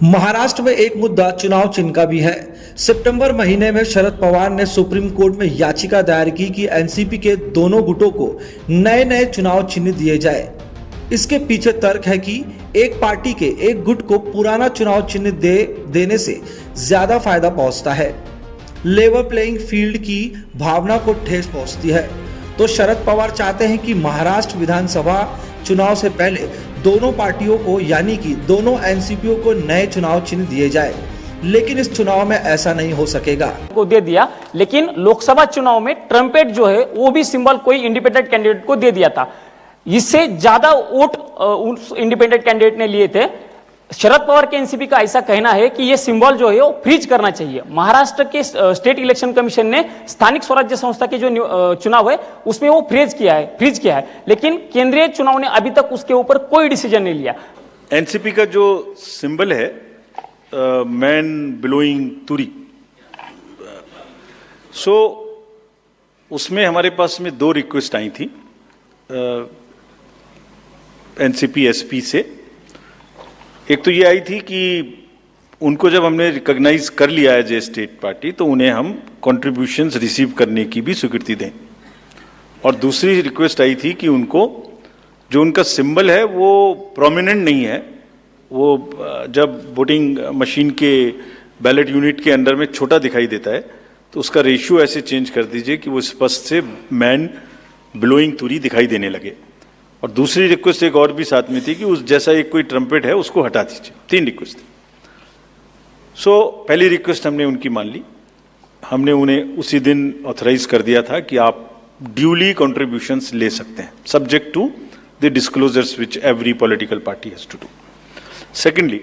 महाराष्ट्र में एक मुद्दा चुनाव चिन्ह का भी है। सितंबर महीने में शरद पवार ने सुप्रीम कोर्ट में याचिका दायर की कि एनसीपी के दोनों गुटों को नए नए चुनाव चिन्ह दिए जाए। इसके पीछे तर्क है कि एक पार्टी के एक गुट को पुराना चुनाव चिन्ह देने से ज्यादा फायदा पहुंचता है, लेवल प्लेइंग फील्ड की भावना को ठेस पहुंचती है। तो शरद पवार चाहते हैं कि महाराष्ट्र विधानसभा चुनाव से पहले दोनों पार्टियों को यानी कि दोनों एनसीपीओ को नए चुनाव चिन्ह दिए जाए, लेकिन इस चुनाव में ऐसा नहीं हो सकेगा को दे दिया। लेकिन लोकसभा चुनाव में ट्रम्पेट जो है वो भी सिंबल कोई इंडिपेंडेंट कैंडिडेट को दे दिया था। इससे ज्यादा वोट उस इंडिपेंडेंट कैंडिडेट ने लिए थे। शरद पवार के एनसीपी का ऐसा कहना है कि ये सिंबल जो है वो फ्रीज करना चाहिए। महाराष्ट्र के स्टेट इलेक्शन कमीशन ने स्थानिक स्वराज्य संस्था के जो चुनाव है उसमें वो फ्रीज किया है, लेकिन केंद्रीय चुनाव ने अभी तक उसके ऊपर कोई डिसीजन नहीं लिया। एनसीपी का जो सिंबल है मैन ब्लोइंग तुरी, सो उसमें हमारे पास में दो रिक्वेस्ट आई थी एनसीपी एसपी से। एक तो ये आई थी कि उनको जब हमने रिकॉग्नाइज कर लिया है जे स्टेट पार्टी तो उन्हें हम कंट्रीब्यूशंस रिसीव करने की भी स्वीकृति दें, और दूसरी रिक्वेस्ट आई थी कि उनको जो उनका सिंबल है वो प्रोमिनेंट नहीं है, वो जब वोटिंग मशीन के बैलेट यूनिट के अंदर में छोटा दिखाई देता है तो उसका रेशियो ऐसे चेंज कर दीजिए कि वो स्पष्ट से मैन ब्लोइंग तुरी दिखाई देने लगे। और दूसरी रिक्वेस्ट एक और भी साथ में थी कि उस जैसा एक कोई ट्रम्पेट है उसको हटा दीजिए। तीन रिक्वेस्ट थी। सो पहली रिक्वेस्ट हमने उनकी मान ली। हमने उन्हें उसी दिन ऑथराइज कर दिया था कि आप ड्यूली कंट्रीब्यूशंस ले सकते हैं, subject to the disclosures which every political party has to do. Secondly,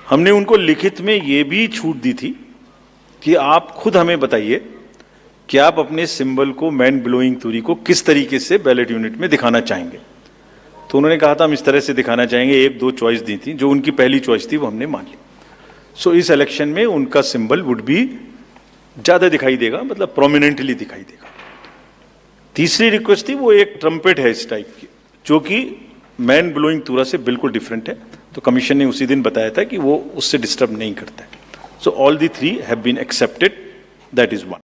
हमने उनको लिखित में ये भी छूट दी थी कि आप खुद हमें बताइए कि आप अपने सिंबल को मैन ब्लोइंग तुरी को किस तरीके से बैलेट यूनिट में दिखाना चाहेंगे। तो उन्होंने कहा था हम इस तरह से दिखाना चाहेंगे। एक दो चॉइस दी थी, जो उनकी पहली चॉइस थी वो हमने मान ली। सो इस इलेक्शन में उनका सिंबल वुड भी ज्यादा दिखाई देगा, मतलब प्रोमिनेंटली दिखाई देगा। तीसरी रिक्वेस्ट थी वो एक ट्रम्पेट है इस टाइप की, जो कि मैन ब्लोइंग तुरा से बिल्कुल डिफरेंट है। तो कमीशन ने उसी दिन बताया था कि वो उससे डिस्टर्ब नहीं करता है। So all the three have been accepted, that is one.